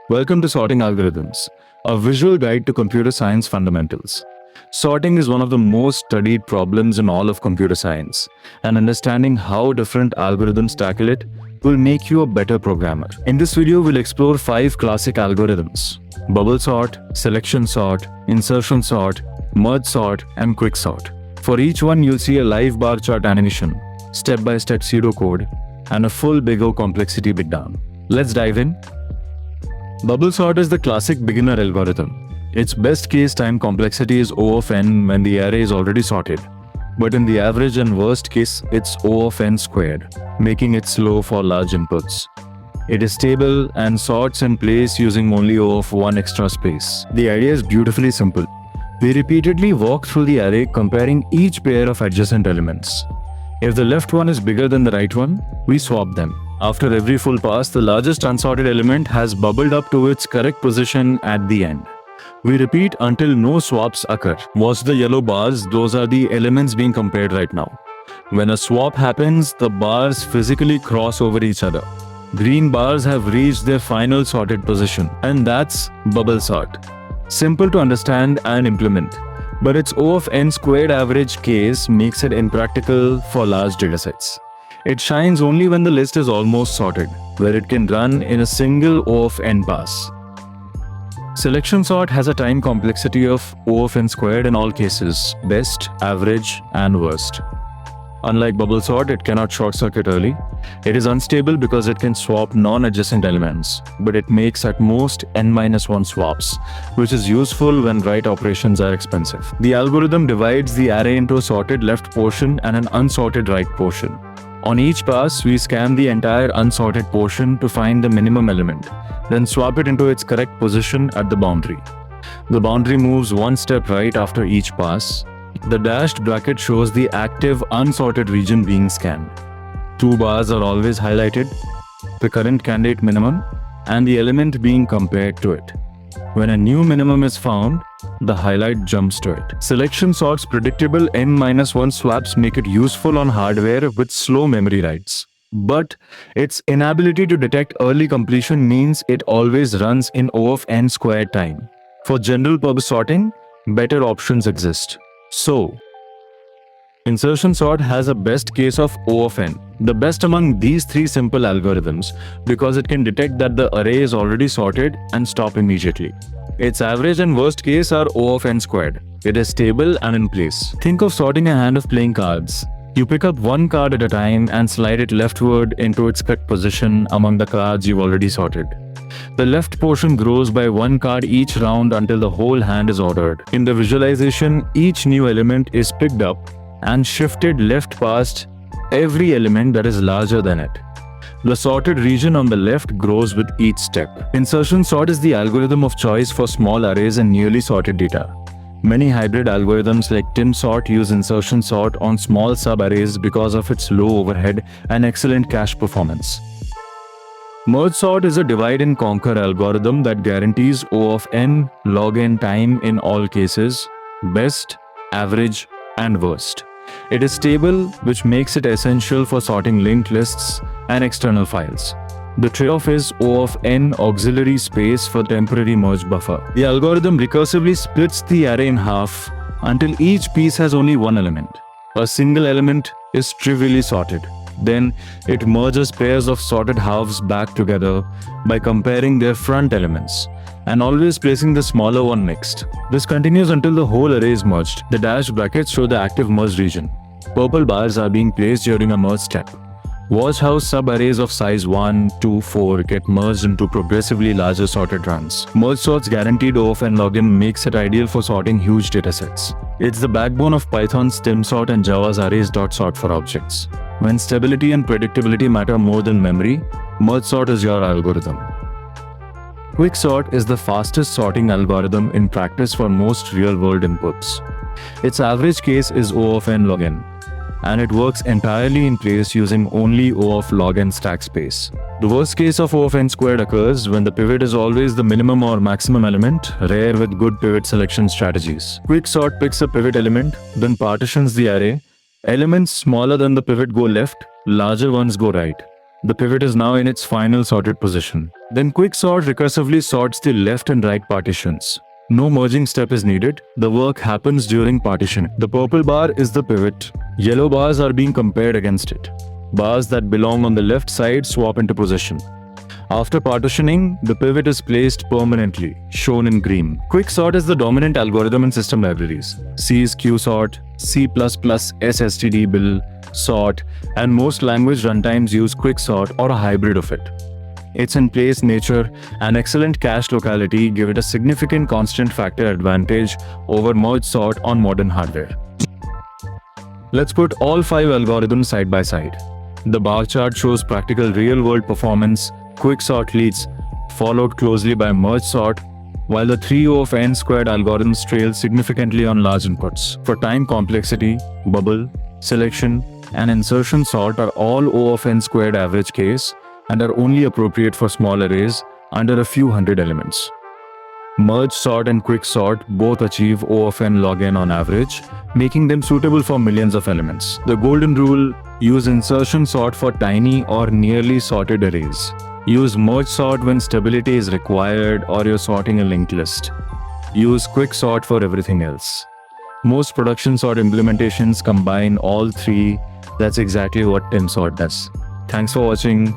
Welcome to Sorting Algorithms, a visual guide to computer science fundamentals. Sorting is one of the most studied problems in all of computer science, and understanding how different algorithms tackle it will make you a better programmer. In this video, we'll explore 5 classic algorithms: bubble sort, selection sort, insertion sort, merge sort, and quick sort. For each one, you'll see a live bar chart animation, step-by-step pseudocode, and a full big O complexity breakdown. Let's dive in. Bubble sort is the classic beginner algorithm. Its best case time complexity is O of n when the array is already sorted. But in the average and worst case, it's O of n squared, making it slow for large inputs. It is stable and sorts in place using only O of 1 extra space. The idea is beautifully simple. We repeatedly walk through the array comparing each pair of adjacent elements. If the left one is bigger than the right one, we swap them. After every full pass, the largest unsorted element has bubbled up to its correct position at the end. We repeat until no swaps occur. Watch the yellow bars, those are the elements being compared right now. When a swap happens, the bars physically cross over each other. Green bars have reached their final sorted position, and that's bubble sort. Simple to understand and implement, but its O of n squared average case makes it impractical for large datasets. It shines only when the list is almost sorted, where it can run in a single O of n pass. Selection sort has a time complexity of O of n squared in all cases, best, average, and worst. Unlike bubble sort, it cannot short circuit early. It is unstable because it can swap non-adjacent elements, but it makes at most n-1 swaps, which is useful when write operations are expensive. The algorithm divides the array into a sorted left portion and an unsorted right portion. On each pass, we scan the entire unsorted portion to find the minimum element, then swap it into its correct position at the boundary. The boundary moves one step right after each pass. The dashed bracket shows the active unsorted region being scanned. 2 bars are always highlighted, the current candidate minimum and the element being compared to it. When a new minimum is found, the highlight jumps to it. Selection sort's predictable n-1 swaps make it useful on hardware with slow memory writes. But its inability to detect early completion means it always runs in O of n squared time. For general purpose sorting, better options exist. So, insertion sort has a best case of O of n, the best among these 3 simple algorithms, because it can detect that the array is already sorted and stop immediately. Its average and worst case are O of n squared. It is stable and in place. Think of sorting a hand of playing cards. You pick up one card at a time and slide it leftward into its correct position among the cards you've already sorted. The left portion grows by 1 card each round until the whole hand is ordered. In the visualization, each new element is picked up and shifted left past every element that is larger than it. The sorted region on the left grows with each step. Insertion sort is the algorithm of choice for small arrays and newly sorted data. Many hybrid algorithms like TimSort use insertion sort on small subarrays because of its low overhead and excellent cache performance. Merge sort is a divide and conquer algorithm that guarantees O of n log n time in all cases, best, average, and worst. It is stable, which makes it essential for sorting linked lists and external files. The trade-off is O of n auxiliary space for temporary merge buffer. The algorithm recursively splits the array in half until each piece has only one element. A single element is trivially sorted. Then it merges pairs of sorted halves back together by comparing their front elements and always placing the smaller one next. This continues until the whole array is merged. The dashed brackets show the active merge region. Purple bars are being placed during a merge step. Watch how subarrays of size 1, 2, 4 get merged into progressively larger sorted runs. Merge sort's guaranteed O of n log n makes it ideal for sorting huge datasets. It's the backbone of Python's TimSort and Java's arrays.sort for objects. When stability and predictability matter more than memory, merge sort is your algorithm. Quick sort is the fastest sorting algorithm in practice for most real-world inputs. Its average case is O of n log n, and it works entirely in place using only O of log n stack space. The worst case of O of n squared occurs when the pivot is always the minimum or maximum element, rare with good pivot selection strategies. Quick sort picks a pivot element, then partitions the array. Elements smaller than the pivot go left, larger ones go right. The pivot is now in its final sorted position. Then quicksort recursively sorts the left and right partitions. No merging step is needed. The work happens during partitioning. The purple bar is the pivot. Yellow bars are being compared against it. Bars that belong on the left side swap into position. After partitioning, the pivot is placed permanently, shown in green. Quicksort is the dominant algorithm in system libraries. C is qsort, C++, SSTDBill, sort, and most language runtimes use quicksort or a hybrid of it. Its in place nature and excellent cache locality give it a significant constant factor advantage over merge sort on modern hardware. Let's put all 5 algorithms side by side. The bar chart shows practical real-world performance. Quicksort leads, followed closely by merge sort, while the 3O of n squared algorithms trail significantly on large inputs. For time complexity, bubble, selection, and insertion sort are all O of n squared average case and are only appropriate for small arrays under a few hundred elements. Merge sort and quicksort both achieve O of n log n on average, making them suitable for millions of elements. The golden rule: use insertion sort for tiny or nearly sorted arrays. Use merge sort when stability is required or you're sorting a linked list. Use quicksort for everything else. Most production sort implementations combine all three. That's exactly what timsort does. Thanks for watching.